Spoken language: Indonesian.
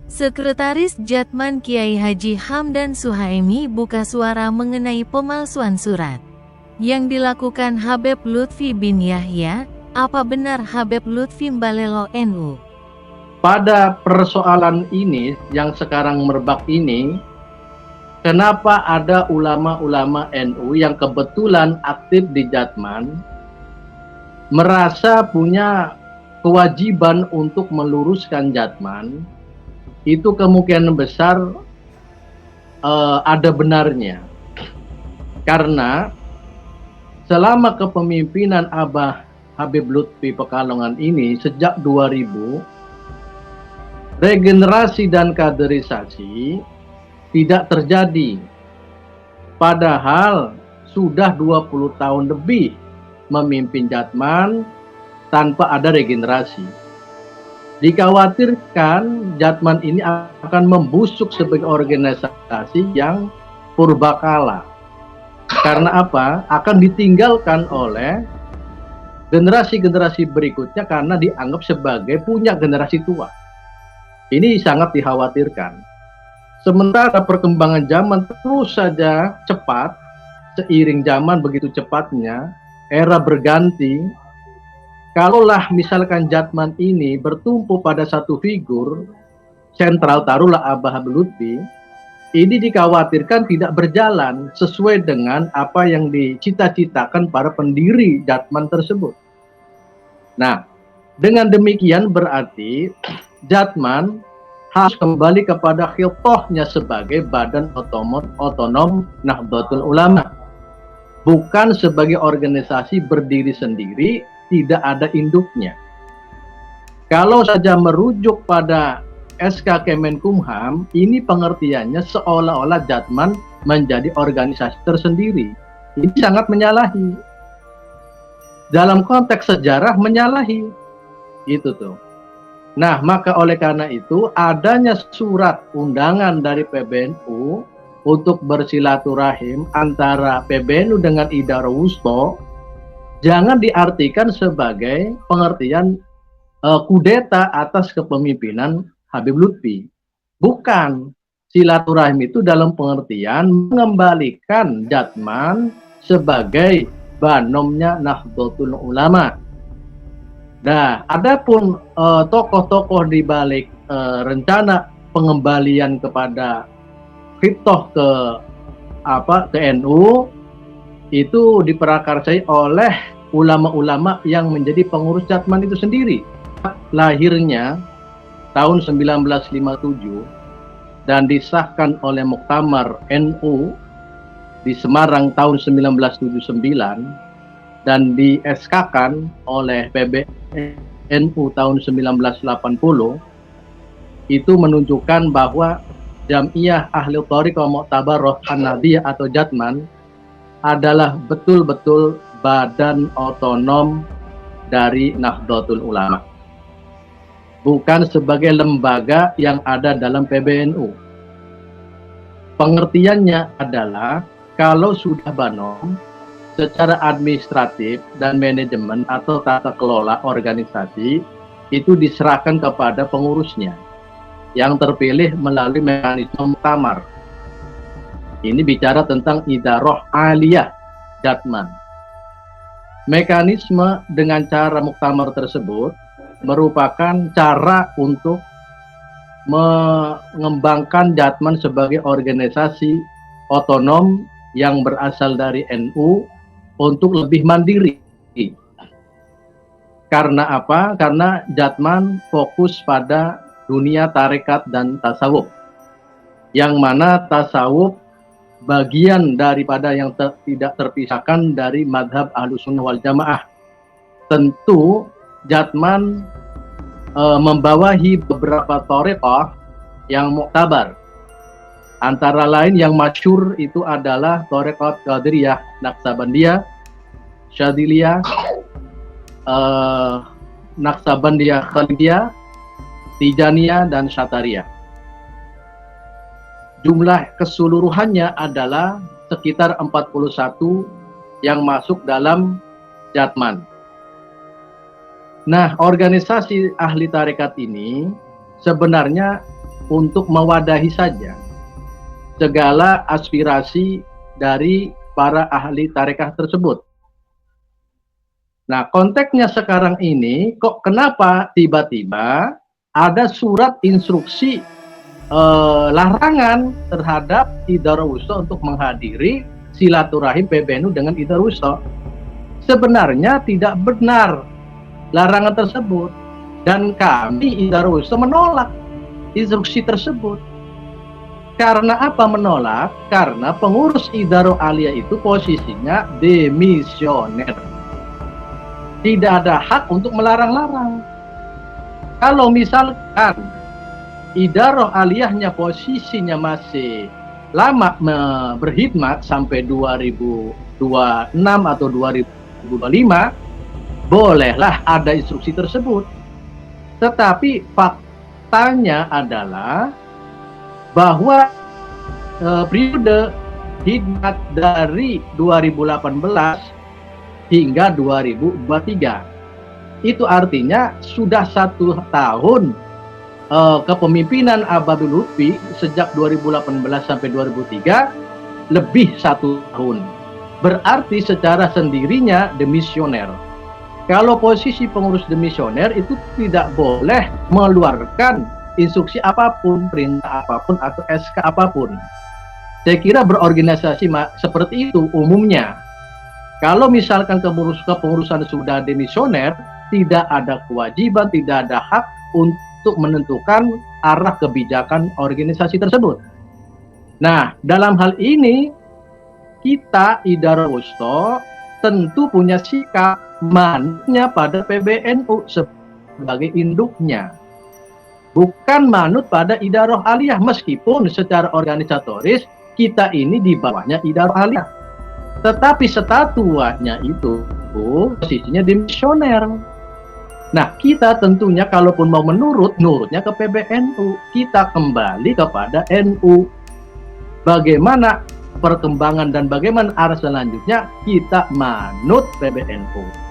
Sekretaris Jatman Kiai Haji Hamdan Suhaemi buka suara mengenai pemalsuan surat yang dilakukan Habib Lutfi bin Yahya. Apa benar Habib Lutfi Mbalelo NU? Pada persoalan ini yang sekarang merebak ini, kenapa ada ulama-ulama NU yang kebetulan aktif di Jatman merasa punya kewajiban untuk meluruskan Jatman? Itu kemungkinan besar ada benarnya, karena selama kepemimpinan Abah Habib Lutfi Pekalongan ini sejak 2000, regenerasi dan kaderisasi tidak terjadi, padahal sudah 20 tahun lebih memimpin Jatman tanpa ada regenerasi. Dikhawatirkan Jatman ini akan membusuk sebagai organisasi yang purbakala. Karena apa? Akan ditinggalkan oleh generasi-generasi berikutnya karena dianggap sebagai punya generasi tua. Ini sangat dikhawatirkan. Sementara perkembangan zaman terus saja cepat, seiring zaman begitu cepatnya, era berganti. Kalaulah misalkan Jatman ini bertumpu pada satu figur sentral, taruhlah Abah Habib Lutfi, ini dikhawatirkan tidak berjalan sesuai dengan apa yang dicita-citakan para pendiri Jatman tersebut. Nah, dengan demikian berarti Jatman harus kembali kepada khilafahnya sebagai badan otonom Nahdlatul Ulama, bukan sebagai organisasi berdiri sendiri, tidak ada induknya. Kalau saja merujuk pada SK Kemenkumham, ini pengertiannya seolah-olah Jatman menjadi organisasi tersendiri. Ini sangat menyalahi. Dalam konteks sejarah menyalahi. Itu tuh. Nah, maka oleh karena itu adanya surat undangan dari PBNU untuk bersilaturahim antara PBNU dengan Idara Wusto, jangan diartikan sebagai pengertian kudeta atas kepemimpinan Habib Lutfi. Bukan. Silaturahim itu dalam pengertian mengembalikan Jatman sebagai banomnya Nahdlatul Ulama. Nah, adapun tokoh-tokoh di balik rencana pengembalian kepada khitoh ke NU itu diprakarsai oleh ulama-ulama yang menjadi pengurus Jatman itu sendiri. Lahirnya tahun 1957 dan disahkan oleh Muktamar NU di Semarang tahun 1979 dan di SK-kan oleh PBNU tahun 1980, itu menunjukkan bahwa Jam'iyah Ahli Thariqah Mu'tabarah An-Nahdliyah atau Jatman adalah betul-betul badan otonom dari Nahdlatul Ulama, bukan sebagai lembaga yang ada dalam PBNU. Pengertiannya adalah kalau sudah banom, secara administratif dan manajemen atau tata kelola organisasi itu diserahkan kepada pengurusnya yang terpilih melalui mekanisme muktamar. Ini bicara tentang idarah aliyah Jatman. Mekanisme dengan cara muktamar tersebut merupakan cara untuk mengembangkan Jatman sebagai organisasi otonom yang berasal dari NU untuk lebih mandiri. Karena apa? Karena Jatman fokus pada dunia tarekat dan tasawuf, yang mana tasawuf bagian daripada yang tidak terpisahkan dari madhab Ahlussunnah wal Jamaah. Tentu Jatman membawahi beberapa tarekat yang muktabar. Antara lain yang masyhur itu adalah tarekat Qadiriyah, Naqsabandiyah, Syadziliyah, Naqsabandiyah Khalidiyah, Tijaniyah, dan Syatariyah. Jumlah keseluruhannya adalah sekitar 41 yang masuk dalam Jatman. Nah, organisasi ahli tarekat ini sebenarnya untuk mewadahi saja segala aspirasi dari para ahli tarekat tersebut. Nah, konteksnya sekarang ini, kok kenapa tiba-tiba ada surat instruksi larangan terhadap Idarawusto untuk menghadiri silaturahim PBNU dengan Idarawusto? Sebenarnya tidak benar larangan tersebut, dan kami Idarawusto menolak instruksi tersebut. Karena apa menolak? Karena pengurus Idaroh Aliyah itu posisinya demisioner. Tidak ada hak untuk melarang-larang. Kalau misalkan Idaroh Aliyahnya posisinya masih lama berkhidmat sampai 2026 atau 2025, bolehlah ada instruksi tersebut. Tetapi faktanya adalah bahwa periode khidmat dari 2018 hingga 2023, itu artinya sudah 1 tahun kepemimpinan Ababil Lutfi sejak 2018 sampai 2003, lebih 1 tahun. Berarti secara sendirinya demisioner. Kalau posisi pengurus demisioner itu tidak boleh mengeluarkan instruksi apapun, perintah apapun, atau SK apapun. Saya kira berorganisasi seperti itu umumnya. Kalau misalkan kepengurusan sudah demisioner, tidak ada kewajiban, tidak ada hak untuk menentukan arah kebijakan organisasi tersebut. Nah, dalam hal ini, kita Idarawusto tentu punya sikap manutnya pada PBNU sebagai induknya. Bukan manut pada Idaroh Aliyah, meskipun secara organisatoris kita ini di bawahnya Idaroh Aliyah. Tetapi statuanya itu posisinya demisioner. Nah, kita tentunya kalaupun mau nurutnya ke PBNU, kita kembali kepada NU. Bagaimana perkembangan dan bagaimana arah selanjutnya, kita manut PBNU.